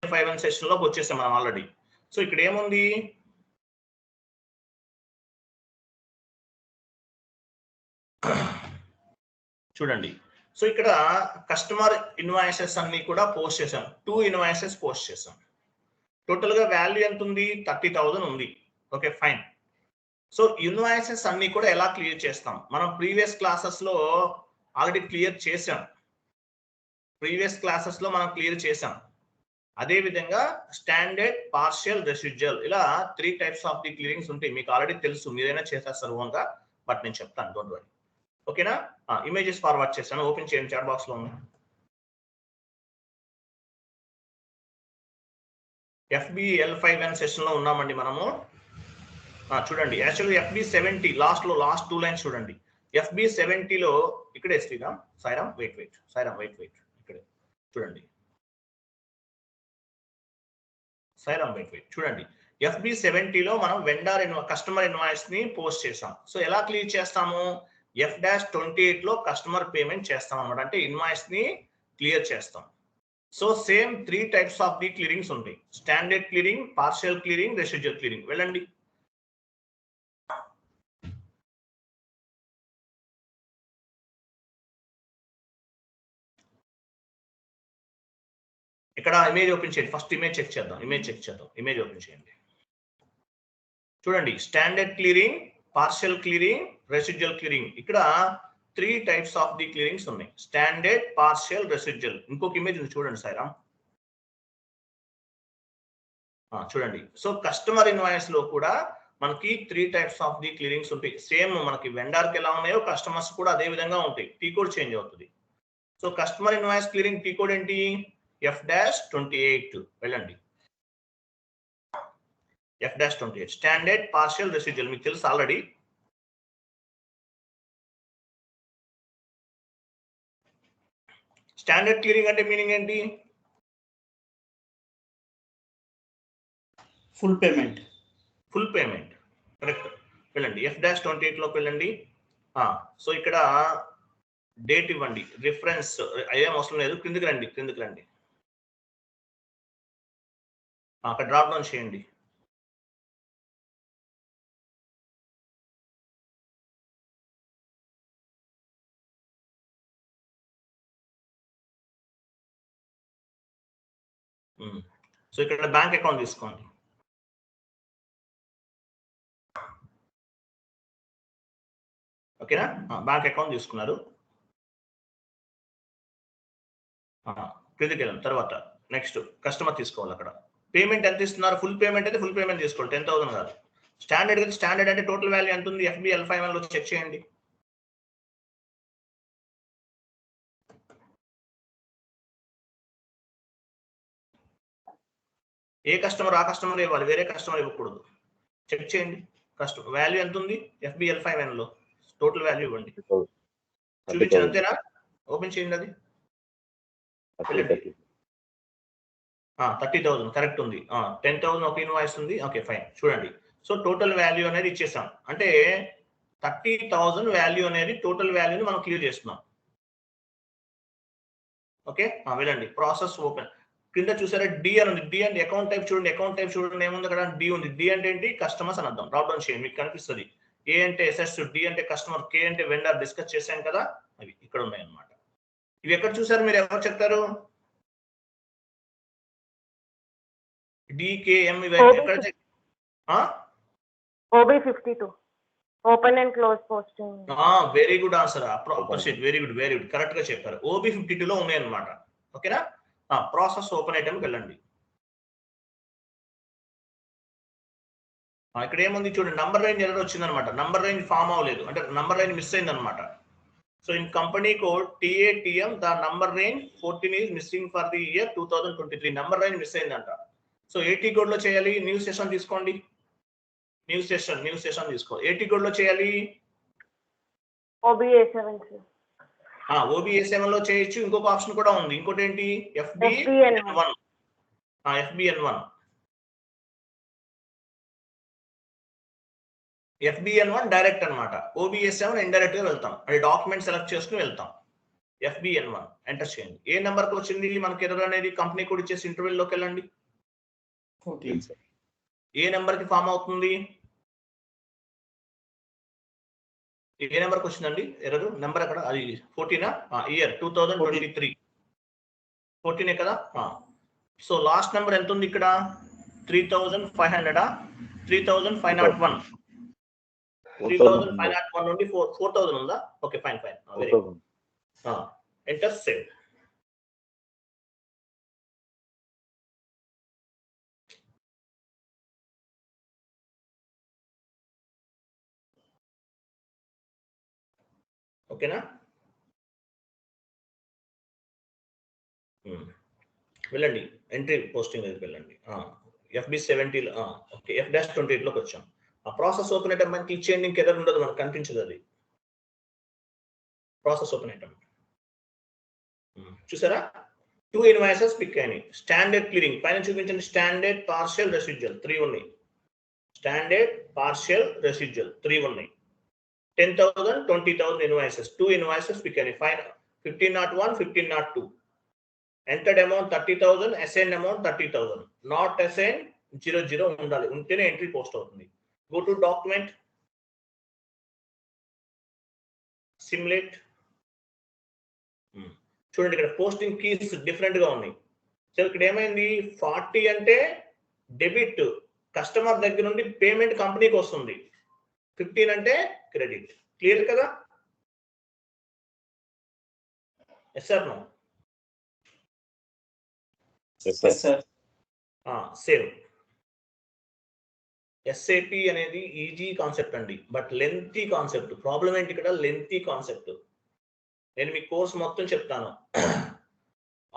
FB5 session లోకి వచ్చేసాం మనం ఆల్రెడీ. సో ఇక్కడ ఏముంది, చూడండి. సో ఇక్కడ కస్టమర్ ఇన్వాయిసెస్ అన్ని కూడా పోస్ట్ చేసాం. 2 ఇన్వాయిసెస్ పోస్ట్ చేసాం. టోటల్ గా వాల్యూ ఎంత ఉంది, 30,000 ఉంది. Okay fine. సో ఇన్వాయిసెస్ అన్ని కూడా ఎలా క్లియర్ చేస్తాం, మనం ప్రీవియస్ క్లాసెస్ లో ఆల్రెడీ క్లియర్ చేసాం. అదే విధంగా స్టాండర్డ్, పార్షియల్, రెసిడ్యువల్ ఇలా 3 టైప్స్ ఆఫ్ ది క్లియరింగ్స్ ఉంటాయి. మీకు ఆల్రెడీ తెలుసు, మీరైనా చేసేస్తారు ఓన్గా, బట్ నేను చెప్తాను, డోంట్ వరీ. ఓకేనా? ఇమేజెస్ ఫార్వర్డ్ చేస్తాను, ఓపెన్ చేయండి, చాట్ బాక్స్ లో ఉంది. FBL5N సెషన్ లో ఉన్నామండి మనము. చూడండి, యాక్చువల్గా FB70 లాస్ట్ 2 లైన్స్ చూడండి. FB70లో ఇక్కడే శ్రీరామ్ సాయిరామ్ వెయిట్ ఇక్కడే చూడండి, సాయిరామ్ వెయిట్ చూడండి. FB70లో మనం వెండర్ కస్టమర్ ఇన్వాయిస్ ని పోస్ట్ చేసాం. సో ఎలా క్లియర్ చేస్తాము, F-28 లో కస్టమర్ పేమెంట్ చేస్తాం అన్నమాట, అంటే ఇన్వాయిస్ ని క్లియర్ చేస్తాం. So same 3 types of the clearings ఉంటాయి, standard clearing, partial clearing, residual clearing. వెళ్ళండి. ఇక్కడ ఇమేజ్ ఓపెన్ చేయండి, ఫస్ట్ ఇమేజ్ చెక్ చేద్దాం. ఇమేజ్ ఓపెన్ చేయండి. చూడండి, standard clearing, partial clearing, residual clearing. ఇక్కడ 3 టైప్స్ ఆఫ్ ది క్లియరింగ్స్ ఉన్నాయి, స్టాండర్డ్, పార్షియల్, రెసిడ్యువల్. ఇంకొక ఇమేజ్ ఉంది చూడండి సాయిరామ్. చూడండి, సో కస్టమర్ ఇన్వాయిస్ లో కూడా మనకి 3 టైప్స్ ఆఫ్ ది క్లియరింగ్స్ ఉంటాయి. సేమ్ మనకి వెండర్ కి ఎలా ఉన్నాయో కస్టమర్స్ కూడా అదే విధంగా ఉంటాయి. టీ కోడ్ చేంజ్ అవుతుంది. So customer invoice clearing T code ఏంటి, F-28. వెళ్ళండి, F-28 స్టాండర్డ్, పార్షియల్, రెసిడ్యువల్ మీకు తెలుసు ఆల్రెడీ. స్టాండర్డ్ క్లియరింగ్ అంటే మీనింగ్ ఏంటి, ఫుల్ పేమెంట్. కరెక్ట్. వెళ్ళండి, F-28 లోకి వెళ్ళండి. సో ఇక్కడ డేట్ ఇవ్వండి, రిఫరెన్స్ అయ్యేం అవసరం లేదు, కిందకి రండి. అక్కడ డ్రాప్ డౌన్ చేయండి. సో ఇక్కడ బ్యాంక్ అకౌంట్ తీసుకోండి. ఓకేనా? బ్యాంక్ అకౌంట్ తీసుకున్నారు. క్రిందికి వెళ్ళండి. తర్వాత నెక్స్ట్ కస్టమర్ తీసుకోవాలి. అక్కడ పేమెంట్ ఎంత ఇస్తున్నారు, ఫుల్ పేమెంట్ అయితే ఫుల్ పేమెంట్ తీసుకోండి, 10,000 కాదు. స్టాండర్డ్ అంటే టోటల్ వాల్యూ ఎంత ఉంది, FBL5 లో చెక్ చేయండి. ఏ కస్టమర్ ఆ కస్టమర్ ఇవ్వాలి, వేరే కస్టమర్ ఇవ్వకూడదు. చెక్ చేయండి, కస్టమర్ వాల్యూ ఎంత ఉంది FBL5 లో, టోటల్ వాల్యూ ఇవ్వండి. చూపించండి, అంతేనా? ఓపెన్ చేయండి, అది 30,000 కరెక్ట్ ఉంది. 10,000 ఒక ఇన్వాయిస్ ఉంది. Okay fine. చూడండి, సో టోటల్ వాల్యూ అనేది ఇచ్చేసాం, అంటే 30,000 వాల్యూ అనేది టోటల్ వాల్యూని మనం క్లియర్ చేస్తున్నాం. ఓకే, వెళ్ళండి, ప్రాసెస్ ఓపెన్. కింద చూసారా డి అని ఉంది, డి అంటే అకౌంట్ టైప్ చూడండి, ఏముంది అక్కడ, డి ఉంది. డి అంటే ఏంటి, కస్టమర్స్ అని అర్థం. డ్రాప్ డౌన్ చేయండి, మీకు కనిపిస్తుంది. ఏ అంటే ఎస్ఎస్, డి అంటే కస్టమర్, కే అంటే వెండర్, డిస్కస్ చేశాం కదా, అవి ఇక్కడ ఉన్నాయి అన్నమాట. ఇవి ఎక్కడ చూసారు మీరు, ఎవరు చెప్తారు? DKM ఎక్కడ? OB52 open and close posting. Very good answer, very good correct గా చెప్పారు. OB52 లో ఉన్నాయి అన్నమాట. ఓకేనా? ప్రాసెస్ ఓపెన్ ఐటమ్కి వెళ్ళండి. ఇక్కడ ఏముంది చూడండి, నంబర్ రేంజ్ ఎర్రర్ వచ్చింది అనమాట. నంబర్ రేంజ్ ఫామ్ అవ్వలేదు, అంటే నంబర్ రేంజ్ మిస్ అయింది అనమాట. So in company code TATM the number range 14 is missing for the year 2023. Number range miss అయిందంట. సో AT కోడ్ లో చేయాలి, న్యూ సెషన్ తీసుకోండి. న్యూ సెషన్ తీసుకో. AT కోడ్ లో చేయాలి, OBA7 లో చేయొచ్చు. ఇంకొక ఆప్షన్ కూడా ఉంది, ఇంకోటి ఏంటి, FBN1. FBN1 డైరెక్ట్ అనమాట. OBA7 ఇండైరెక్ట్ గా వెళ్తాం, అంటే డాక్యుమెంట్ సెలెక్ట్ చేసుకుని వెళ్తాం. FBN1 ఎంటర్ చేయండి. ఏ నెంబర్కి వచ్చింది మనకి ఎర్రర్ అనేది? కంపెనీ కోడ్ ఇచ్చేసి ఇంటర్వెల్లోకి వెళ్ళండి. 14 సార్. ఏ నెంబర్కి ఫామ్ అవుతుంది? ఏ నెంబర్కి వచ్చిందండి ఎర్రర్? నెంబర్ ఎక్కడ? అది 14 ఇయర్ 2023 14 కదా. సో లాస్ట్ నెంబర్ ఎంత ఉంది ఇక్కడ? 3500 3501 3501 నుండి 4000 ఉందా? Okay fine very good. Enter save. ఓకేనా? వెళ్ళండి ఎంట్రీ పోస్టింగ్ దగ్గరికి వెళ్ళండి. FB70 ఓకే F-28లోకి వచ్చాం. ఆ ప్రాసెస్ ఓపెన్ ఐటమ్ అని క్లిక్ చేయండి. ఇంకెదర్ ఉండదు, మనకు కనిపించదు అది. ప్రాసెస్ ఓపెన్ ఐటమ్ చూసారా? 2 ఇన్వాయిసెస్ పిక్ అయినాయి. స్టాండర్డ్ క్లియరింగ్ పైన చూపించండి. స్టాండర్డ్ పార్షియల్ రెసిడ్యువల్ 3 ఉన్నాయి. స్టాండర్డ్ పార్షియల్ రెసిడ్యువల్ 3 ఉన్నాయి. 10,000 20,000 ఇన్వాయిసెస్ 2 ఇన్వాయిసెస్ పిక్ అయినాయి. 1501 1502 entered amount 30,000 assign amount 30,000 not assign 00 ఉండాలి, ఉంటేనే ఎంట్రీ పోస్ట్ అవుతుంది. Go to document simulate. చూడండి ఇక్కడ పోస్టింగ్ కీస్ డిఫరెంట్ గా ఉన్నాయి. సో ఇక్కడ ఏమైంది? 40 అంటే డెబిట్, కస్టమర్ దగ్గర నుండి పేమెంట్ కంపెనీకి వస్తుంది. 15 అంటే క్రెడిట్. క్లియర్ కదా? Yes sir no? Save. SAP అనేది ఈజీ కాన్సెప్ట్ అండి, బట్ లెంతీ కాన్సెప్ట్. ప్రాబ్లం ఏంటి ఇక్కడ? Lengthy concept. నేను మీ కోర్స్ మొత్తం చెప్తాను.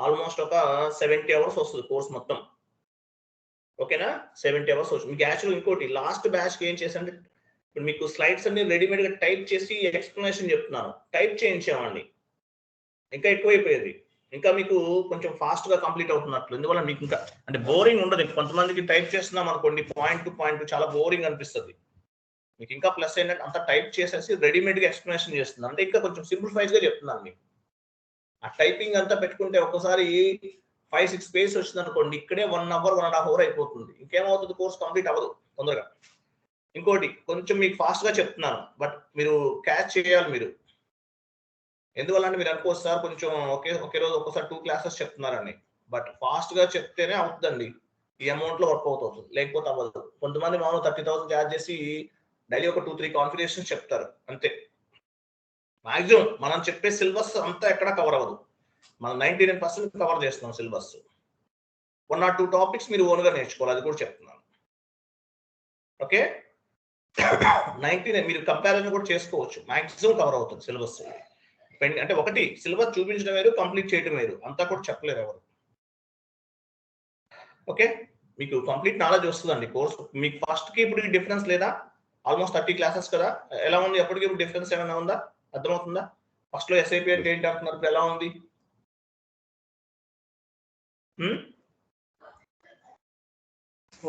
ఆల్మోస్ట్ ఒక 70 అవర్స్ వస్తుంది కోర్స్ మొత్తం. ఓకేనా? 70 అవర్స్ వస్తుంది మీకు. యాక్చువల్ ఇంకోటి లాస్ట్ బ్యాచ్ ఏం చేశానంటే ఇప్పుడు మీకు స్లైడ్స్ అన్ని రెడీమేడ్ గా టైప్ చేసి ఎక్స్ప్లెనేషన్ చెప్తున్నాను. టైప్ చేయించామండి, ఇంకా ఎక్కువైపోయేది. ఇంకా మీకు కొంచెం ఫాస్ట్ గా కంప్లీట్ అవుతున్నట్లు. ఎందువల్ల మీకు ఇంకా అంటే బోరింగ్ ఉండదు. కొంతమందికి టైప్ చేస్తున్నాం అనుకోండి, పాయింట్ టు పాయింట్ చాలా బోరింగ్ అనిపిస్తుంది. మీకు ఇంకా ప్లస్ ఏంటంటే అంతా టైప్ చేసేసి రెడీమేడ్ గా ఎక్స్ప్లెనేషన్ చేస్తున్నాను. అంటే ఇంకా కొంచెం సింప్లిఫైజ్ గా చెప్తున్నాను మీకు. ఆ టైపింగ్ అంతా పెట్టుకుంటే ఒక్కసారి 5-6 పేజెస్ వచ్చింది అనుకోండి, ఇక్కడే 1 అవర్ 1.5 అవర్ అయిపోతుంది. ఇంకేమవుతుంది? కోర్స్ కంప్లీట్ అవ్వదు తొందరగా. ఇంకోటి కొంచెం మీకు ఫాస్ట్ గా చెప్తున్నాను, బట్ మీరు క్యాచ్ చేయాలి మీరు. ఎందువల్ల అంటే మీరు అనుకోవచ్చు సార్ కొంచెం ఒకే రోజు ఒక్కసారి 2 క్లాసెస్ చెప్తున్నారని, బట్ ఫాస్ట్ గా చెప్తేనే అవుతుందండి. ఈ అమౌంట్ లో వర్కౌట్ అవుతుంది, లేకపోతే అవ్వదు. కొంతమంది మామూలు 30,000 ఛార్జ్ చేసి డైలీ ఒక 2-3 కాన్ఫిగరేషన్స్ చెప్తారు అంతే. మాక్సిమం మనం చెప్పే సిలబస్ అంతా ఎక్కడ కవర్ అవ్వదు. మనం 99% కవర్ చేస్తున్నాం సిలబస్. 1 or 2 టాపిక్స్ మీరు ఓన్ గా నేర్చుకోవాలి, అది కూడా చెప్తున్నాను. ఓకే 99 మీరు కంపారిజన్ కూడా చేసుకోవచ్చు. మాక్సిమం కవర్ అవుతుంది సిలబస్. అంటే ఒకటి సిలబస్ చూపించడం వేరు, కంప్లీట్ చేయడం వేరు. అంతా కూడా చెప్పలేరు ఎవరు. ఓకే మీకు కంప్లీట్ నాలెడ్జ్ వస్తుందండి కోర్స్. మీకు ఫస్ట్ కి ఇప్పుడు డిఫరెన్స్ లేదా? ఆల్మోస్ట్ 30 క్లాసెస్ కదా. ఎలా ఉంది ఎప్పటికి? ఇప్పుడు డిఫరెన్స్ ఏమైనా ఉందా? అర్థమవుతుందా? ఫస్ట్ లో SAP అంటే ఏంటి అంటున్నారు, ఇప్పుడు ఎలా ఉంది?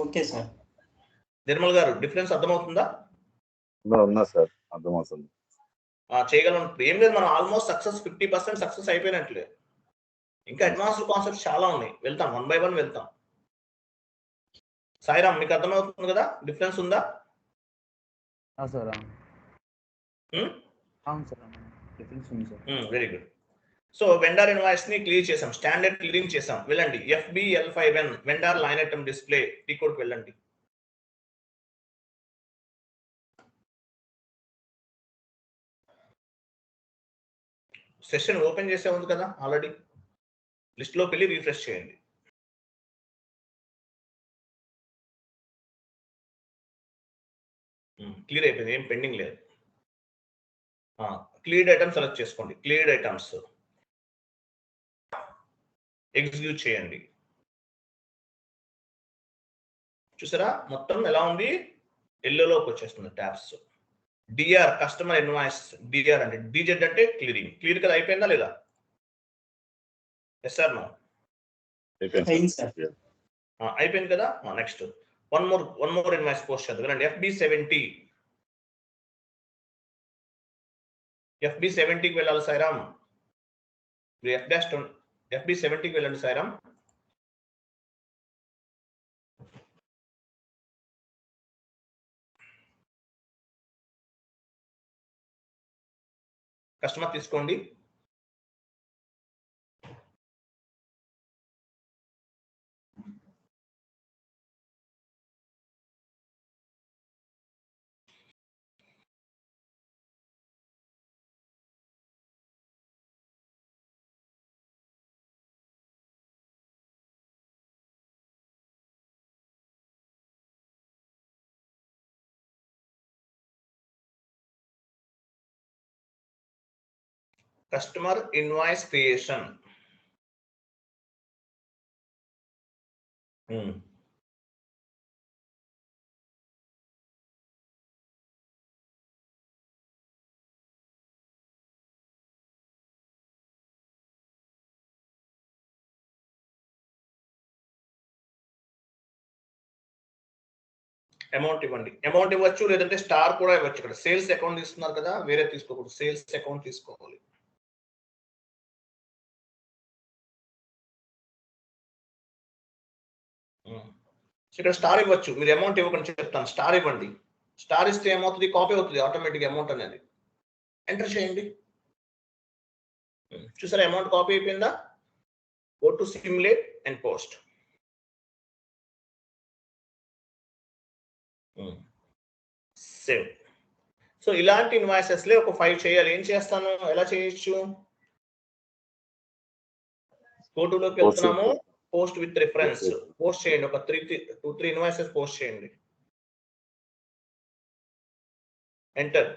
Okay sir. నిర్మల్ గారు డిఫరెన్స్ అర్థమవుతుందా? సార్ అర్థమవుతుంది. చేయగలం. ఏం లేదు, మనం ఆల్మోస్ట్ సక్సెస్ 50% సక్సెస్ అయిపోయినట్లే. ఇంకా అడ్వాన్స్డ్ కాన్సెప్ట్స్ చాలా ఉన్నాయి, వెళ్తాం 1 by 1 వెళ్తాం. సాయిరామ్ మీకు అర్థమవుతుంది కదా? డిఫరెన్స్ ఉందా? Very good. So vendor invoice ని క్లియర్ చేసాం, స్టాండర్డ్ క్లియరింగ్ చేసాం. వెళ్ళండి FBL5N vendor line item display T కోడ్కి వెళ్ళండి. సెషన్ ఓపెన్ చేసే ఉంది కదా ఆల్రెడీ. లిస్ట్ లోకి వెళ్ళి రీఫ్రెష్ చేయండి. క్లియర్ అయిపోయింది, ఏం పెండింగ్ లేదు. క్లియర్డ్ ఐటమ్స్ సెలెక్ట్ చేసుకోండి. క్లియర్డ్ ఐటమ్స్ ఎగ్జిక్యూట్ చేయండి. చూసారా మొత్తం ఎలా ఉంది? ఎల్లోలోకి వచ్చేస్తుంది tabs. DR customer invoice DR అంటే DZ అంటే క్లియరింగ్. క్లియర్ కదా? అయిపోయిందా లేదా? Yes sir no? అయిపోయింది కదా. Next one more invoice post చేద్దాం. FB70కి వెళ్ళాలి సాయిరామ్. మీరు FB 70కి వెళ్ళండి సాయిరామ్. కస్టమర్ తీసుకోండి. Customer invoice creation. అమౌంట్ ఇవ్వండి. అమౌంట్ ఇవ్వచ్చు, లేదంటే స్టార్ కూడా ఇవ్వచ్చు. ఇక్కడ సేల్స్ అకౌంట్ తీసుకున్నారు కదా, వేరే తీసుకోకూడదు, సేల్స్ అకౌంట్ తీసుకోవాలి. ఇక్కడ స్టార్ ఇవ్వచ్చు. మీరు అమౌంట్ ఇవ్వకుండా చెప్తాను, స్టార్ ఇవ్వండి. స్టార్ ఇస్తే ఏమవుతుంది, కాపీ అవుతుంది ఆటోమేటిక్ అమౌంట్ అనేది. ఎంటర్ చేయండి. చూసారా అమౌంట్ కాపీ అయిపోయిందా? Go to simulate and post. Save. So ఇలాంటి ఇన్వాయిసెస్ లే ఒక 5 చేయాలి. ఏం చేస్తాను, ఎలా చేయొచ్చు? గోటులోకి వెళ్తున్నాము, పోస్ట్ విత్ రిఫరెన్స్ పోస్ట్ చేయండి. ఒక 3 ఇన్వాయిసెస్ పోస్ట్ చేయండి. Enter.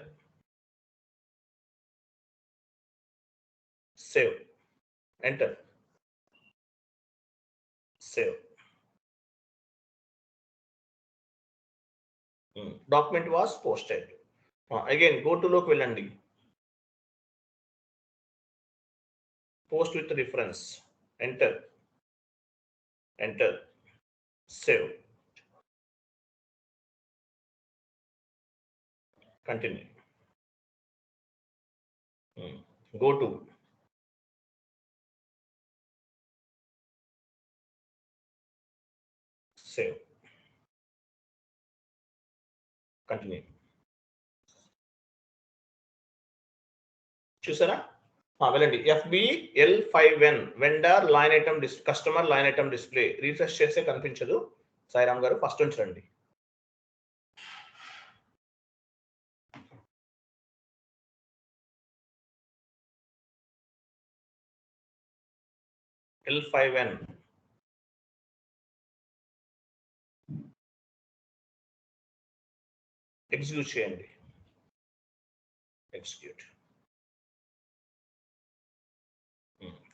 Save. Enter. Save. Document was posted. Again గోటులోకి వెళ్ళండి, post with reference. Enter. Enter. Save. Continue. Go to save. Continue. చూసారా? వెళ్ళండి. FBL5N vendor line item customer line item display. Refresh చేస్తే కనిపించదు. సాయిరామ్ గారు ఫస్ట్ నుంచి రండి. L5N ఎగ్జిక్యూట్ చేయండి. ఎగ్జిక్యూట్.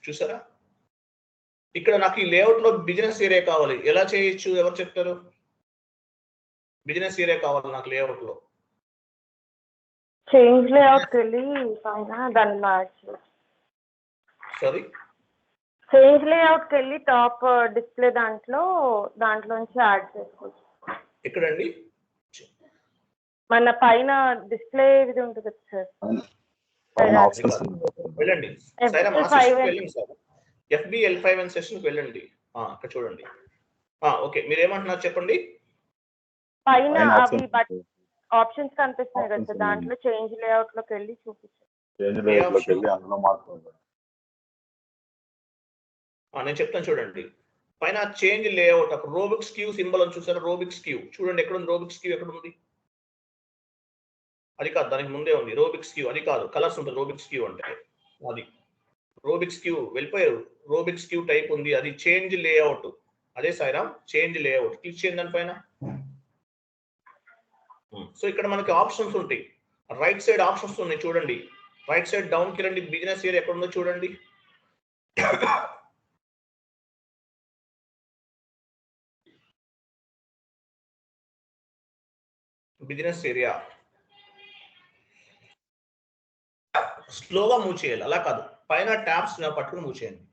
చూసారా? ఇక్కడ నాకు ఈ లేఅవుట్ లో బిజినెస్ ఏరియా కావాలి. ఎలా చేయొచ్చు, ఎవరు చెప్తారు? బిజినెస్ ఏరియా కావాలి నాకు లేఅవుట్ లో. చేంజ్ లేఅవుట్కి వెళ్ళి పైన దాన్ని మ్యాచ్. సారీ, చేంజ్ లేఅవుట్కి వెళ్ళి టాప్ డిస్ప్లే దాంట్లోంచి యాడ్ చేసుకోవచ్చు. ఎక్కడండి? మన పైన డిస్ప్లే ఇది ఉంటుంది సార్. వెళ్ళండి. FBL5N సెషన్ వెళ్ళండి. ఇక్కడ చూడండి. ఓకే, మీరు ఏమంటున్నారు చెప్పండి. పైన అవి ఆప్షన్స్ కనిపిస్తున్నాయి కదా సార్, దాంట్లో చేంజ్ లేఅవుట్ లోకి వెళ్ళి చూపించండి. నేను చెప్తాను చూడండి. పైన చేంజ్ లేఅవుట్ అక్కడ రోబిక్స్ క్యూ సింబల్ అని చూసారు. రోబిక్స్ క్యూ చూడండి, ఎక్కడ ఉంది రోబిక్స్ క్యూ? ఎక్కడ ఉంది? అది కాదు, దానికి ముందే ఉంది రోబిక్స్ క్యూ. అది కాదు, కలర్స్ ఉంటుంది రోబిక్స్ క్యూ అంటే. అది రోబిక్స్ క్యూ వెళ్ళిపోయారు. రోబిక్స్ క్యూ టైప్ ఉంది, అది చేంజ్ లేఅవుట్. అదే సాయిరామ్, చేంజ్ లేఅవుట్. క్లిక్ చేయండి దానిపైన. సో ఇక్కడ మనకి ఆప్షన్స్ ఉంటాయి. రైట్ సైడ్ ఆప్షన్స్ ఉన్నాయి చూడండి. రైట్ సైడ్ డౌన్ కి రండి. బిజినెస్ ఏరియా ఎక్కడ ఉందో చూడండి. బిజినెస్ ఏరియా స్లోగా మూవ్ చేయాలి, అలా కాదు. పైన ట్యాబ్స్ పట్టుకుని మూవ్ చేయండి.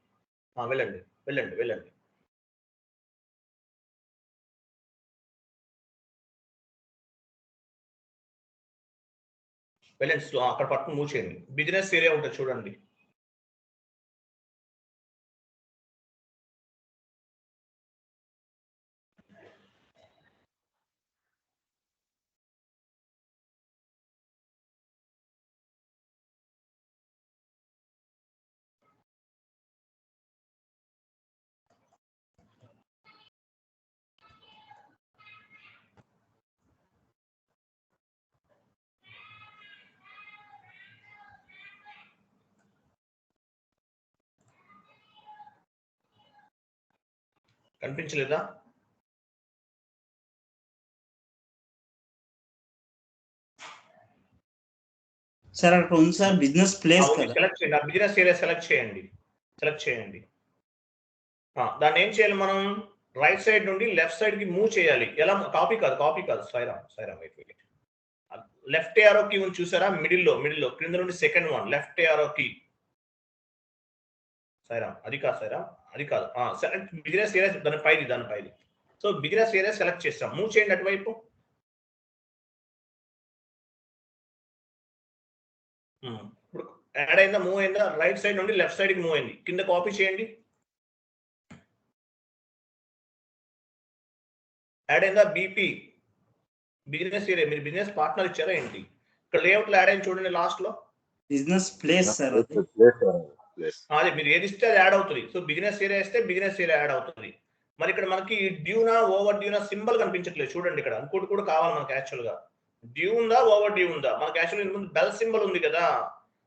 వెళ్ళండి వెళ్ళండి వెళ్ళండి. వెళ్ళండి స్లో, అక్కడ పట్టుకుని మూవ్ చేయండి. బిజినెస్ ఏరియా ఉంటుంది చూడండి. కనిపించలేదా? సార్ అక్కడ ఉంది సార్ బిజినెస్ ప్లేస్ కదా. సెలెక్ట్ చేయండి, ఆ బిజినెస్ ఏరియా సెలెక్ట్ చేయండి. దాన్ని ఏం చేయాలి మనం? రైట్ సైడ్ నుండి లెఫ్ట్ సైడ్ కి మూవ్ చేయాలి. ఎలా? కాపీ కాదు Sairam wait. Left arrow key ఉంది చూసారా? మిడిల్లో క్రింద నుండి second one left arrow key. Sairam అది కాదు. సెలెక్ట్ బిజినెస్ ఏరియా, దాని పైది. సో బిజినెస్ ఏరియా సెలెక్ట్ చేస్తాం. మూవ్ చేయండి అటువైపు. ఇప్పుడు యాడ్ అయిందా? మూవ్ అయిందా? రైట్ సైడ్ నుండి లెఫ్ట్ సైడ్ కి మూవ్ అయింది. కింద కాపీ చేయండి. యాడ్ అయిందా? BP business area. మీరు బిజినెస్ పార్ట్నర్ ఇచ్చారా ఏంటి? ఇక్కడ లేఅవుట్ లో యాడ్ అయింది చూడండి, లాస్ట్ లో బిజినెస్ ప్లేస్ సార్ అది. అదే మీరు ఏది ఇస్తే అది యాడ్ అవుతుంది. సో బిజినెస్ ఏరియా ఇస్తే బిజినెస్ ఏరియా యాడ్ అవుతుంది. మరి ఇక్కడ మనకి డ్యూనా ఓవర్ డ్యూనా సింబల్ కనిపించట్లేదు చూడండి. ఇక్కడ ఇంకోటి కూడా కావాలి మనకి. యాక్చువల్ గా డ్యూ ఉందా ఓవర్ డ్యూ ఉందా? మనకి యాక్చువల్ ముందు బెల్ సింబల్ ఉంది కదా,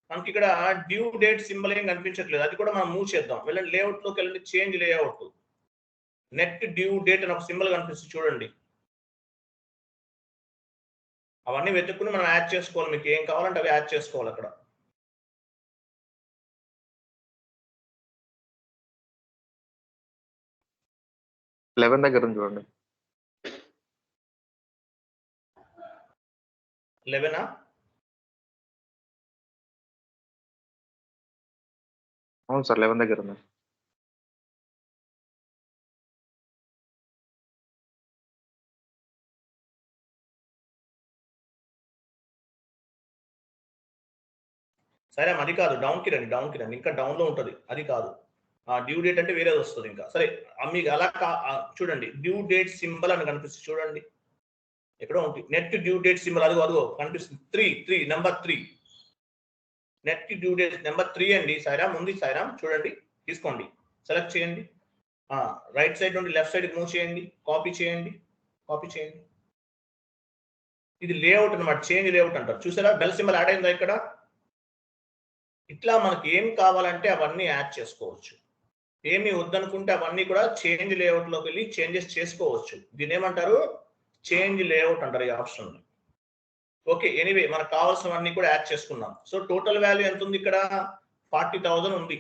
మనకి ఇక్కడ డ్యూ డేట్ సింబల్ ఏం కనిపించట్లేదు. అది కూడా మనం మూవ్ చేద్దాం. వెళ్ళండి లేఅవుట్ లోకి వెళ్ళండి, change layout. Net due date అని ఒక సింబల్ కనిపిస్తుంది చూడండి. అవన్నీ వెతుక్కుని మనం యాడ్ చేసుకోవాలి. మీకు ఏం కావాలంటే అవి యాడ్ చేసుకోవాలి. అక్కడ లెవెన్ దగ్గర ఉంది చూడండి. 11 అవును సార్, 11 దగ్గర ఉంది. సరే అది కాదు, డౌన్ కి రండి. ఇంకా డౌన్ లో ఉంటుంది. అది కాదు, డ్యూ డేట్ అంటే వేరేది వస్తుంది. ఇంకా సరే మీకు అలా చూడండి, డ్యూ డేట్ సింబల్ అని కనిపిస్తుంది చూడండి. ఎక్కడో ఉంటుంది నెట్ డ్యూ డేట్ సింబల్. అదిగో కనిపిస్తుంది. 3 number 3 net due date number 3 అండి. సాయిరామ్ ఉంది. సాయిరామ్ చూడండి, తీసుకోండి, సెలెక్ట్ చేయండి. రైట్ సైడ్ నుండి లెఫ్ట్ సైడ్ మూవ్ చేయండి, కాపీ చేయండి. ఇది లేఅవుట్ అనమాట, చేంజ్ లేఅవుట్ అంటారు. చూసారా బెల్ సింబల్ యాడ్ అయిందా ఇక్కడ? ఇట్లా మనకి ఏం కావాలంటే అవన్నీ యాడ్ చేసుకోవచ్చు. ఏమి వద్దనుకుంటే అవన్నీ కూడా చేంజ్ లేఅవుట్ లోకి వెళ్ళి చేంజెస్ చేసుకోవచ్చు. దీని ఏమంటారు? చేంజ్ లేఅవుట్ అంటారు ఈ ఆప్షన్. ఓకే, ఎనీవే మనకు కావాల్సినవన్నీ కూడా యాడ్ చేసుకున్నాం. సో టోటల్ వాల్యూ ఎంత ఉంది ఇక్కడ? 40,000 ఉంది.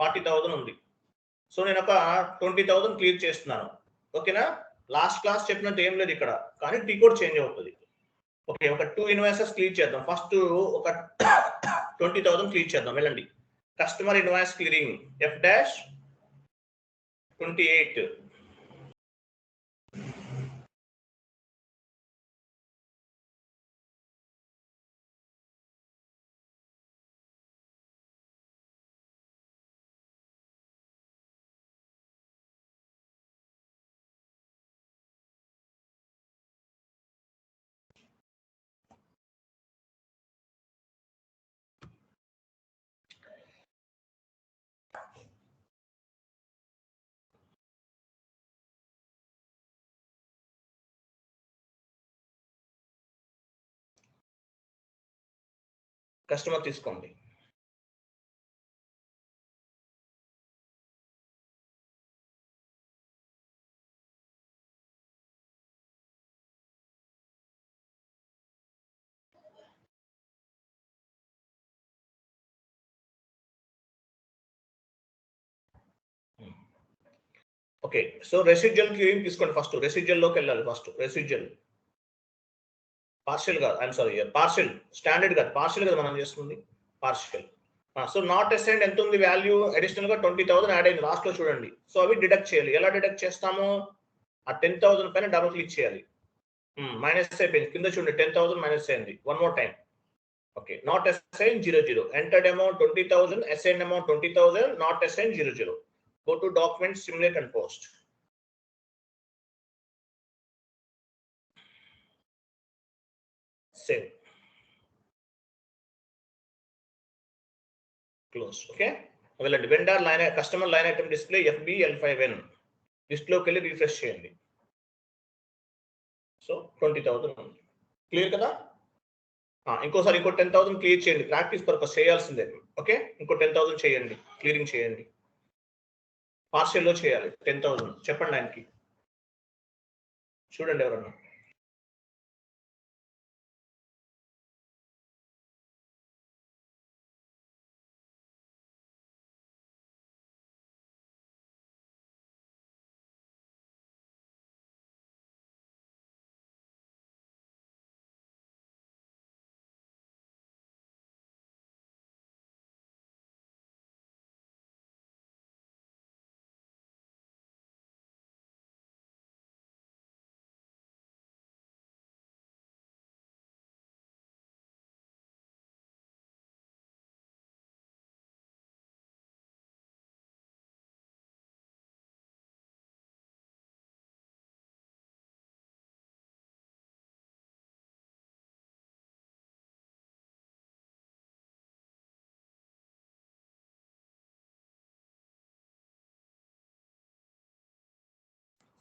40,000 ఉంది. సో నేను ఒక 20,000 క్లియర్ చేస్తున్నాను. ఓకేనా? లాస్ట్ క్లాస్ చెప్పినట్టు ఏం లేదు ఇక్కడ, కానీ టీ కోడ్ చేంజ్ అవుతుంది. ఓకే, ఒక 2 ఇన్వాయిసెస్ క్లియర్ చేద్దాం. ఫస్ట్ ఒక 20,000 క్లియర్ చేద్దాం. వెళ్ళండి, customer invoice clearing F-28. Customer తీసుకోండి. ఓకే, సో రెసిడ్యువల్ క్లియరింగ్ తీసుకోండి. ఫస్ట్ రెసిడ్యువల్ లోకి వెళ్ళాలి. ఫస్ట్ రెసిడ్యువల్ పార్షియల్ కాదు, ఐఎమ్ సారీ, పార్షియల్ స్టాండర్డ్ కాదు, పార్షియల్ కదా మనం చేస్తుంది, పార్షియల్. సో నాట్ అసైన్డ్ ఎంత ఉంది వాల్యూ? అడిషనల్ గా 20,000 యాడ్ అయింది లాస్ట్ లో చూడండి. సో అవి డిడక్ట్ చేయాలి. ఎలా డిడక్ట్ చేస్తాము? ఆ 10,000 పైన డబుల్ క్లిక్ చేయాలి. మైనస్ అయిపోయింది కింద చూడండి, 10,000 మైనస్ అయింది. One more time. Okay, not assign 00, entered amount 20,000, assign amount 20,000, not assign 00. Go to document, simulate and post. Save. Close. Okay. వెళ్ళండి, vendor line customer line item display FBL5N list లోకి వెళ్ళి refresh చేయండి. So 20,000 ఉంది. Clear కదా? ఇంకోసారి ఇంకో 10,000 clear చేయండి. Practice purpose చేయాల్సిందే. ఓకే, ఇంకో 10,000 చేయండి, క్లియరింగ్ చేయండి. పార్షియల్ లో చేయాలి 10,000. చెప్పండి ఆయనకి, చూడండి ఎవరన్నా.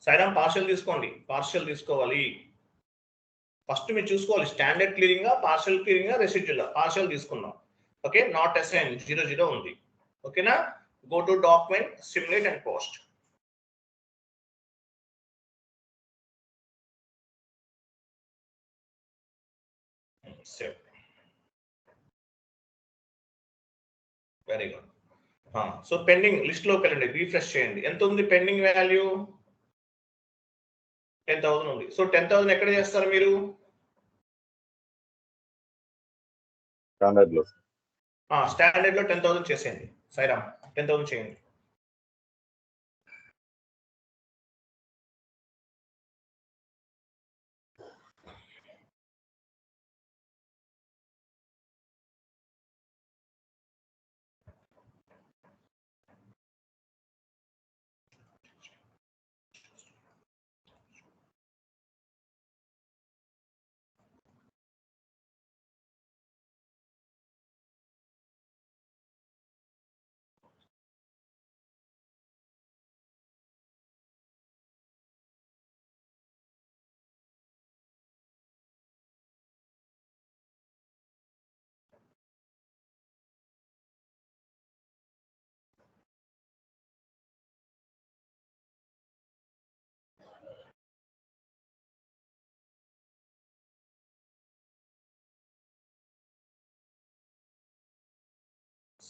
సాయిరామ్ పార్షియల్ తీసుకోండి, పార్షియల్ తీసుకోవాలి. ఫస్ట్ మీరు చూసుకోవాలి standard clearing, partial clearing, residual. Partial తీసుకుందాం. ఓకే, నాట్ అసైన్ 0 ఉంది. ఓకేనా, go to document, simulate and post. Save. Very good. So pending list లోకి వెళ్ళండి, రీఫ్రెష్ చేయండి. ఎంత ఉంది పెండింగ్ వాల్యూ? 10,000 ఉంది. సో 10,000 ఎక్కడ చేస్తారు మీరు? స్టాండర్డ్ లో. స్టాండర్డ్ లో 10,000 చేసేయండి. సాయిరామ్ 10,000 చేయండి.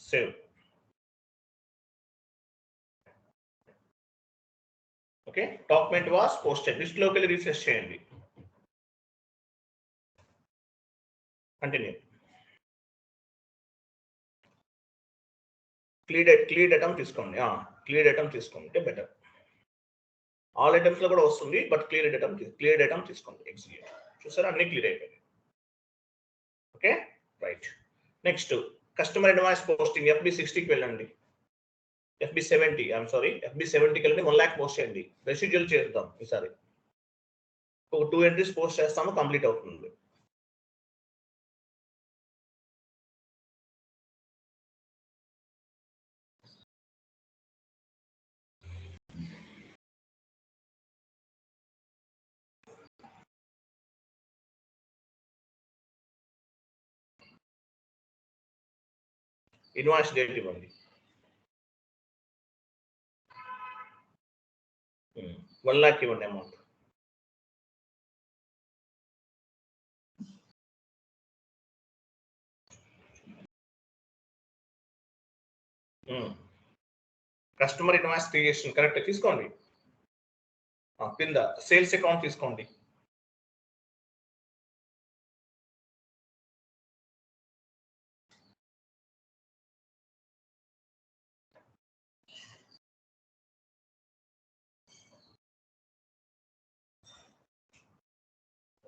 Save. Okay, document was posted. List లోకి వెళ్ళి రీఫ్రెష్ చేయండి. కంటిన్యూ. క్లియర్ ఐటమ్ తీసుకోండి. క్లియర్ ఐటమ్ తీసుకుంటే బెటర్. ఆల్ ఐటమ్స్ లో కూడా వస్తుంది, బట్ క్లియర్ ఐటమ్ తీసుకోండి. ఎగ్జిక్యూట్. చూసారా, అన్ని క్లియర్ అయిపోయింది. Okay, right. Next customer invoice posting. FB60కి వెళ్ళండి. FB70 FB70కి వెళ్ళండి. 1 lakh పోస్ట్ చేయండి. రెసిడ్యూల్ చేద్దాం ఈసారి. ఒక 2 ఎంట్రీస్ పోస్ట్ చేస్తాము, కంప్లీట్ అవుతుంది. ఇన్వాయిస్ డేట్ ఇవ్వండి. 1 lakh ఇవ్వండి amount. Customer invoice creation correct తీసుకోండి. కింద సేల్స్ అకౌంట్ తీసుకోండి.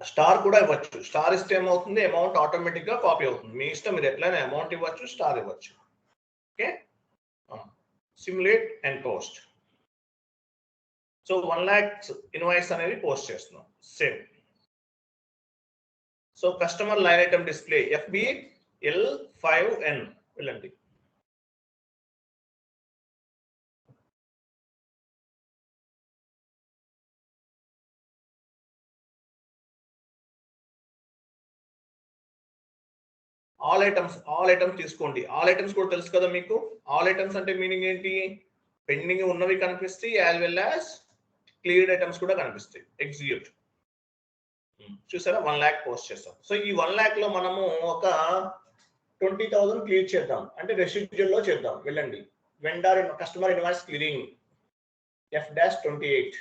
స్టార్ కూడా ఇవ్వచ్చు. స్టార్ ఇస్తే ఏమవుతుంది, అమౌంట్ ఆటోమేటిక్ గా కాపీ అవుతుంది. మీ ఇష్టం, మీరు ఎట్లయినా అమౌంట్ ఇవ్వచ్చు, స్టార్ ఇవ్వచ్చు. Okay, simulate and post. So 1 lakh invoice అనేది పోస్ట్ చేస్తున్నాం. Save. So customer line item display FBL5N వెళ్ళండి. ఆల్ ఐటమ్స్ తీసుకోండి. ఆల్ ఐటమ్స్ కూడా తెలుసు కదా మీకు. ఆల్ ఐటమ్స్ అంటే మీనింగ్ ఏంటి? పెండింగ్ ఉన్నవి కనిపిస్తాయి, as well as cleared items కూడా కనిపిస్తాయి. ఎగ్జిక్యూట్ చూసారా, 1 lakh పోస్ట్ చేస్తాం. సో ఈ 1 lakh లో మనము ఒక 20,000 క్లియర్ చేద్దాం, అంటే రెసిడ్యూల్ లో చేద్దాం. వెళ్ళండి, vendor customer invoice clearing F-28.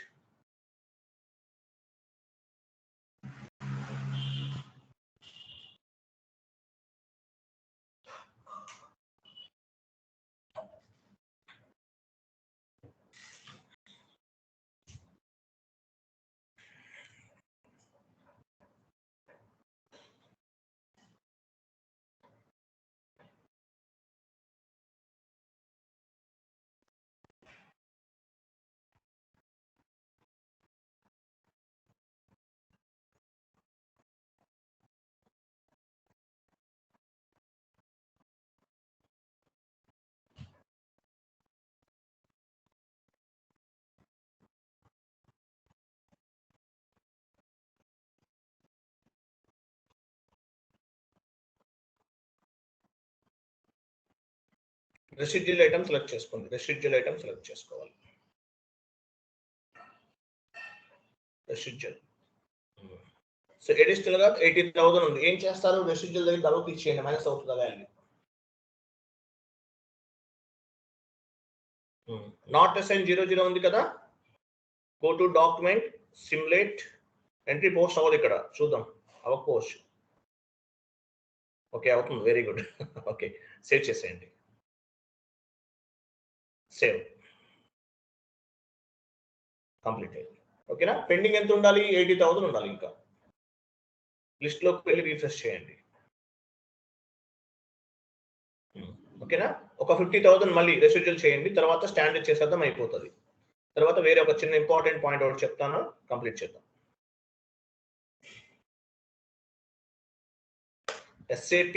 Residual item select చేసుకోండి. రెసిడ్యూల్ ఐటమ్ సెలెక్ట్ చేసుకోవాలి. రెసిడ్యూల్. సో అడిషనల్ గా 80,000 ఉంది. ఏం చేస్తారు? రెసిడ్యూల్ దగ్గర డబుల్ క్లిక్ చేయండి, మైనస్ అవుతుంది వాల్యూ. నాట్ అసైన్ 00 ఉంది కదా, go to document, simulate, entry post అవ్వదు ఇక్కడ, చూద్దాం. పోస్ట్ ఓకే అవుతుంది, వెరీ గుడ్. ఓకే, సేవ్ చేసేయండి. సేవ్ కంప్లీట్ అయింది. ఓకేనా? పెండింగ్ ఎంత ఉండాలి? 80,000 ఉండాలి. ఇంకా లిస్ట్ లోకి వెళ్ళి రీఫ్రెష్ చేయండి. ఓకేనా? ఒక 50,000 మళ్ళీ రెసిడ్యూల్ చేయండి, తర్వాత స్టాండర్డ్ చేసేద్దాం, అయిపోతుంది. తర్వాత వేరే ఒక చిన్న ఇంపార్టెంట్ పాయింట్ ఒకటి చెప్తాను, కంప్లీట్ చేద్దాం. SAP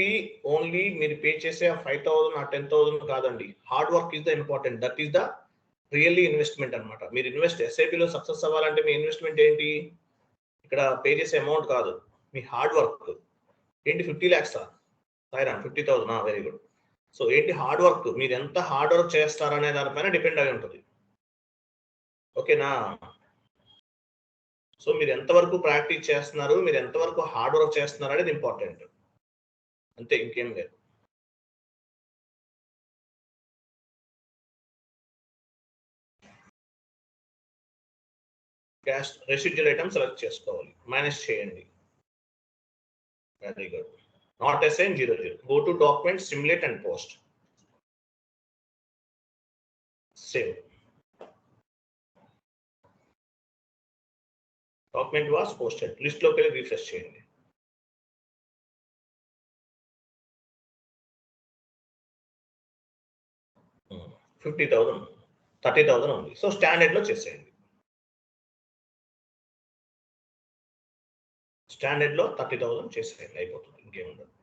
ఓన్లీ మీరు పే చేసే 5,000 ఆ 10,000 కాదండి. Hard work is the important, that is the really investment అనమాట. మీరు SAP లో సక్సెస్ అవ్వాలంటే మీ ఇన్వెస్ట్మెంట్ ఏంటి? ఇక్కడ పే చేసే అమౌంట్ కాదు, మీ హార్డ్ వర్క్ ఏంటి. 50 lakhs Sairam, 50,000, very good. So ఏంటి హార్డ్ వర్క్, మీరు ఎంత హార్డ్ వర్క్ చేస్తారనే దానిపైన డిపెండ్ అయి ఉంటుంది. ఓకేనా? సో మీరు ఎంతవరకు ప్రాక్టీస్ చేస్తున్నారు, మీరు ఎంతవరకు హార్డ్ వర్క్ చేస్తున్నారు అనేది ఇంపార్టెంట్, అంతే, ఇంకేం లేదు. క్యాష్ రెసిడ్యూల్ ఐటమ్ సెలెక్ట్ చేసుకోవాలి, మైనస్ చేయండి. Very good. Not assign 00, go to document, simulate and post. Save. Document was posted. List లోకి వెళ్ళి రీఫ్రెష్ చేయండి. Hmm. 50,000, 30,000 ఉంది. సో స్టాండర్డ్ లో చేసేయండి. స్టాండర్డ్ లో 30,000 చేసేయండి, అయిపోతుంది, ఇంకేముండదు.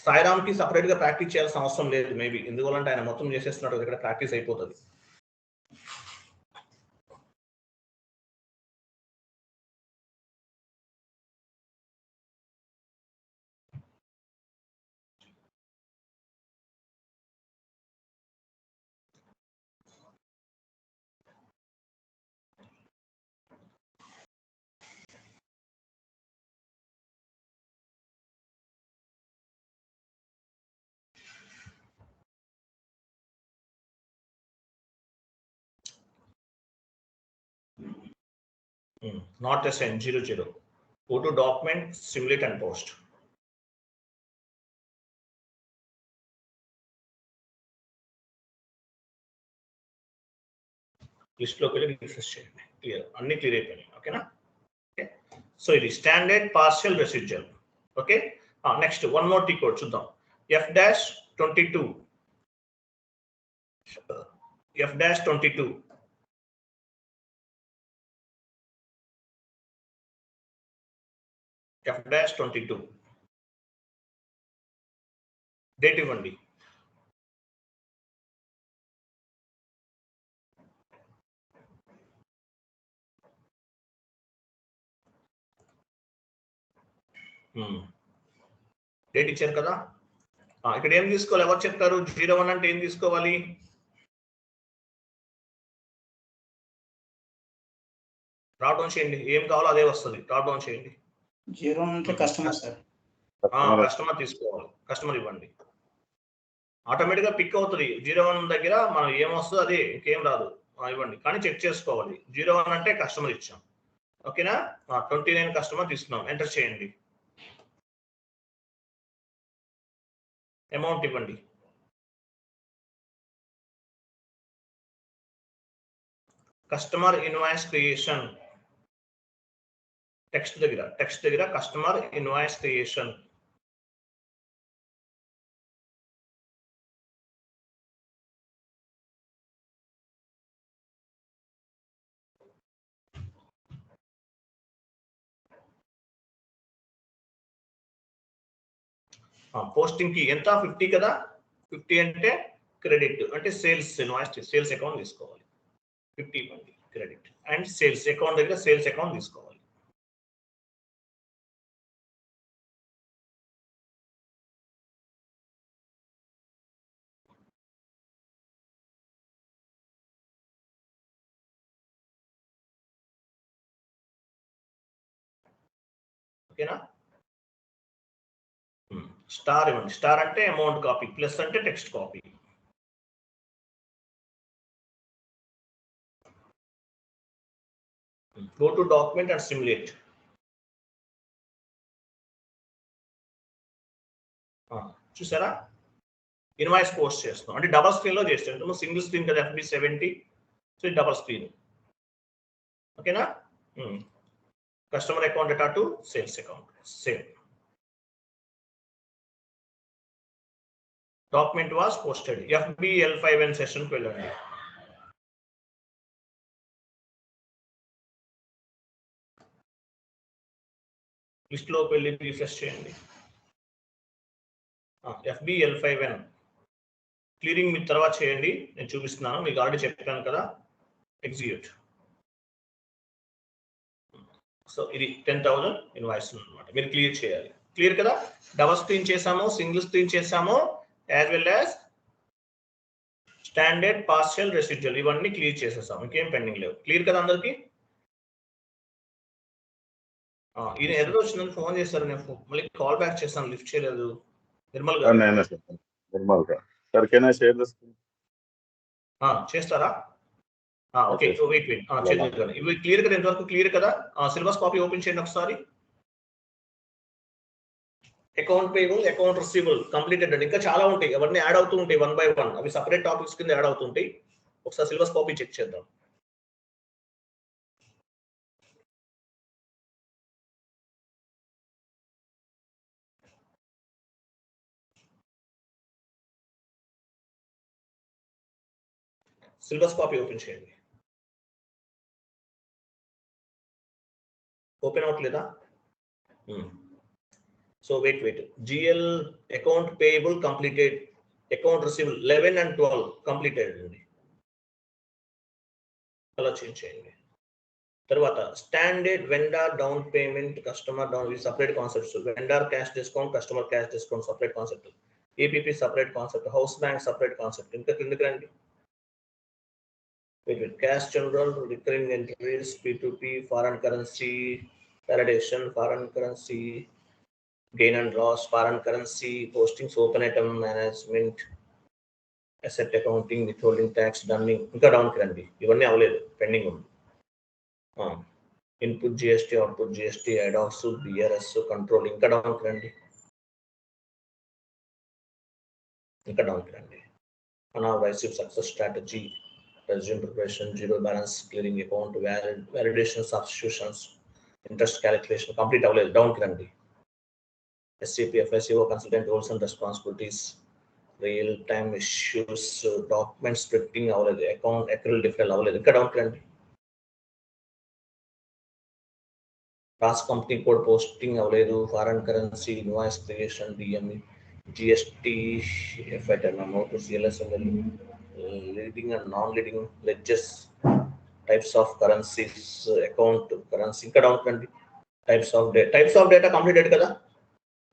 సాయిరామ్ కి సపరేట్ గా ప్రాక్టీస్ చేయాల్సిన అవసరం లేదు మేబీ, ఎందుకంటే ఆయన మొత్తం చేసేస్తున్నాడు, ఇక్కడ ప్రాక్టీస్ అయిపోతుంది. Not assign 00, go to document, simulate and post. List లోకి వెళ్ళి రిఫ్రెష్ చేయండి. క్లియర్, అన్ని క్లియర్ అయిపోయినాయి. ఓకేనా? సో ఇది standard partial residual. Okay, next one more T code చూద్దాం. F-22, F-22, F-22 డేట్ ఇవ్వండి. డేట్ ఇచ్చారు కదా. ఇక్కడ ఏం తీసుకోవాలి, ఎవరు చెప్తారు? 01 అంటే ఏం తీసుకోవాలి? డ్రాప్ డౌన్ చేయండి, ఏం కావాలో అదే వస్తుంది. డ్రాప్ డౌన్ చేయండి. 01 అంటే కస్టమర్ సార్. కస్టమర్ తీసుకోవాలి, కస్టమర్ ఇవ్వండి. ఆటోమేటిక్ గా పిక్ అవుతుంది. 01 దగ్గర మనం ఏమొస్తుందో అదే, ఇంకేం రాదు. ఇవ్వండి, కానీ చెక్ చేసుకోవాలి. 01 అంటే కస్టమర్ ఇచ్చాం. ఓకేనా? 29 కస్టమర్ తీసుకున్నాం. ఎంటర్ చేయండి. అమౌంట్ ఇవ్వండి. కస్టమర్ ఇన్వాయిస్ క్రియేషన్ టెక్స్ట్ దగ్గర కస్టమర్ ఇన్వాయిస్ క్రియేషన్. పోస్టింగ్ కి ఎంత? 50 కదా. 50 అంటే క్రెడిట్, అంటే సేల్స్ ఇన్వాయిస్, సేల్స్ అకౌంట్ తీసుకోవాలి. 50 ఇవ్వండి క్రెడిట్. అండ్ సేల్స్ అకౌంట్ దగ్గర సేల్స్ అకౌంట్ తీసుకోవాలి. ఓకేనా? స్టార్ ఇవ్వండి. స్టార్ అంటే అమౌంట్ కాపీ, ప్లస్ అంటే text copy. Go to document and simulate. చూసారా? ఇన్వాయిస్ పోస్ట్ చేస్తాం అంటే డబల్ స్క్రీన్ లో చేస్తాం. సింగిల్ స్క్రీన్ కదా FB 70, సో ఇది డబల్ స్క్రీన్. ఓకేనా? Customer account data to sales account, same. Document was posted. FB L5N సెషన్కి వెళ్ళండి. లిస్ట్ లోకి వెళ్ళి రిఫ్రెష్ చేయండి. FB L5N క్లియరింగ్ మీ తర్వాత చేయండి, నేను చూపిస్తున్నాను. మీకు ఆల్రెడీ చెప్పాను కదా. ఎగ్జిక్యూట్. సో ఇది 10,000 ఇన్వాయిస్ అనమాట. మీరు క్లియర్ చేయాలి. క్లియర్ కదా? డబల్ స్క్రీన్ చేసాము, సింగిల్ స్క్రీన్ చేసాము, as well as standard, partial, residual ఇవన్నీ క్లియర్ చేసేసాము. ఇంకేం పెండింగ్ లేవు. క్లియర్ కదా అందరికి? ఈయన ఎర్రర్ వచ్చిందని ఫోన్ చేశారు. నేను మళ్ళీ కాల్ బ్యాక్ చేస్తాను, లిఫ్ట్ చేయలేదు. నిర్మల్ గారు చేస్తారా? ఓకే, వెయిట్ చేద్దాం. ఇవి క్లియర్ కదా? ఇంతవరకు క్లియర్ కదా? సిలబస్ కాపీ ఓపెన్ చేయండి ఒకసారి. Account payable, account receivable completed అండి. ఇంకా చాలా ఉంటాయి, అవన్నీ యాడ్ అవుతూ ఉంటాయి 1 by 1. అవి సపరేట్ టాపిక్స్ కింద యాడ్ అవుతుంటాయి. ఒకసారి సిలబస్ కాపీ చెక్ చేద్దాం. సిలబస్ కాపీ ఓపెన్ చేయండి. ఓపెన్ అవ్వట్లేదా? So wait. GL account payable completed, account receivable 11 and 12 completed అండి. అలా చేయండి. తర్వాత standard vendor down payment, customer down, ఇవి separate concepts. Vendor cash discount, customer cash discount separate concept. APP separate concept, house bank separate concept. ఇంకా కిందకి రండి. Cash general, recurring entries, P2P, foreign currency, validation, foreign currency, gain and loss, foreign currency, postings, open item management, asset accounting, withholding tax, dunning. ఇంకా down కి రండి. ఇవన్నీ అవ్వలేదు, pending ఉంది. Input GST, output GST, Audax, BRS, control. ఇంకా down కి రండి. Analysis, success strategy, resume preparation, zero balance, clearing account, validation, substitutions, interest calculation. Complete అవ్వలేదు, డౌన్ కి రండి. SCP, FSCO, consultant roles and responsibilities, real time issues, document splitting అవ్వలేదు, account accrual deferral అవ్వలేదు. ఇంకా down కి రండి. క్రాస్ కంపెనీ కోడ్ పోస్టింగ్ అవ్వలేదు, foreign currency, invoice creation, DME, GST, FIT, notice, CLSML, leading and non-leading ledgers, types of currencies, account currency. ఇంకా down రండి. Types of data completed కదా?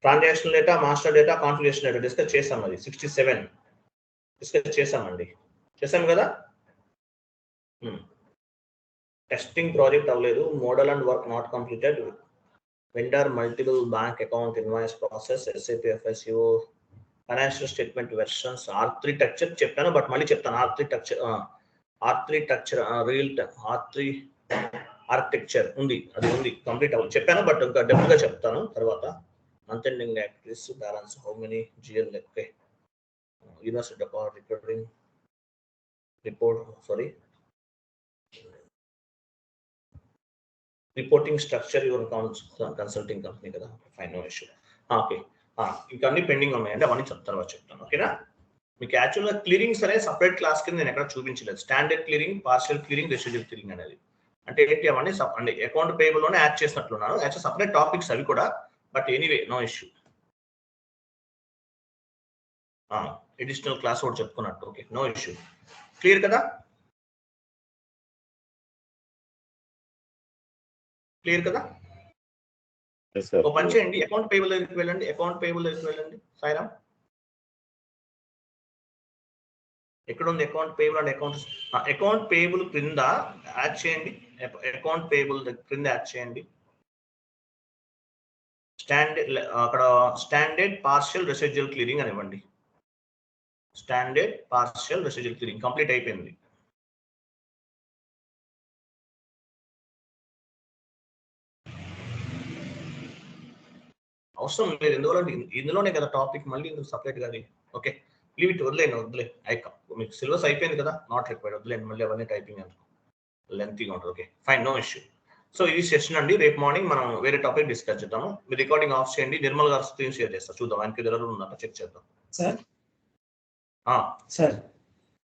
Transaction data, master data, configuration data discuss చేసాం. అది 67 discuss చేసామండి. చేసాం కదా. Testing project అవ్వలేదు. Model and work not completed. Vendor multiple bank account invoice process, SAP ఎఫ్ఎస్యూ, financial statement versions, R3 texture చెప్పాను, but మళ్ళీ చెప్తాను. R3 texture real R3 architecture ఉంది, అది ఉంది, కంప్లీట్ అవ్వాలి చెప్పాను, బట్ ఇంకా డెప్త్ గా చెప్తాను తర్వాత. Month ending activities, balance, how many GL, okay, university deposit recovering report, sorry, reporting structure, your consulting company కదా, ఫైన్, నో ఇష్యూ. ఓకే, ఇంకా అన్ని పెండింగ్ ఉన్నాయండి, అవన్నీ తర్వాత చెప్తాను. ఓకేనా. మీకు యాక్చువల్గా క్లియరింగ్స్ అనేది సపరేట్ క్లాస్ కింద నేను ఎక్కడ చూపించలేదు. Standard clearing, partial clearing, residual clearing అనేది అంటే ఏంటి అవన్నీ అంటే అకౌంట్ పేబుల్ లోనే యాడ్ చేసినట్లున్నాను. యాక్చువల్ సపరేట్ టాపిక్స్ అవి కూడా, but anyway no issue. Additional class కూడా చెప్పుకున్నట్టు, ఓకే, నో ఇష్యూ. క్లియర్ కదా. క్లియర్ కదా. ఓ పని చేయండి, అకౌంట్ పేబుల్ దగ్గరికి వెళ్ళండి. అకౌంట్ పేబుల్ దగ్గరికి వెళ్ళండి. సాయిరామ్, ఎక్కడ ఉంది account payable and account payable క్రింద యాడ్ చేయండి. అకౌంట్ పేబుల్ క్రింద యాడ్ చేయండి. అక్కడ స్టాండర్డ్ పార్షియల్ రెసిడ్యూల్ క్లియరింగ్ అని ఇవ్వండి. Standard partial residual clearing complete అయిపోయింది. అవసరం లేదు, ఎందువల్ల ఇందులోనే కదా టాపిక్, మళ్ళీ ఇందులో సపరేట్ గా. ఓకే, లీవ్ ఇట్, వదిలేండి. మీకు సిలబస్ అయిపోయింది కదా, నాట్ రిక్వైర్డ్, వదిలేండి. మళ్ళీ అవన్నీ టైపింగ్ అనుకో లెంతీగా ఉంటుంది. Okay, fine, no issue. So ఇది సెషన్ అండి. రేపు మార్నింగ్ మనం వేరే టాపిక్ డిస్కస్ చేద్దాము. మీరు రికార్డింగ్ ఆఫ్ చేయండి. నిర్మల్ గారు స్క్రీన్ షేర్ చేస్తారు, చూద్దాం ఆయనకి ఎర్రర్ ఉందంట, చెక్ చేద్దాం. Sir sir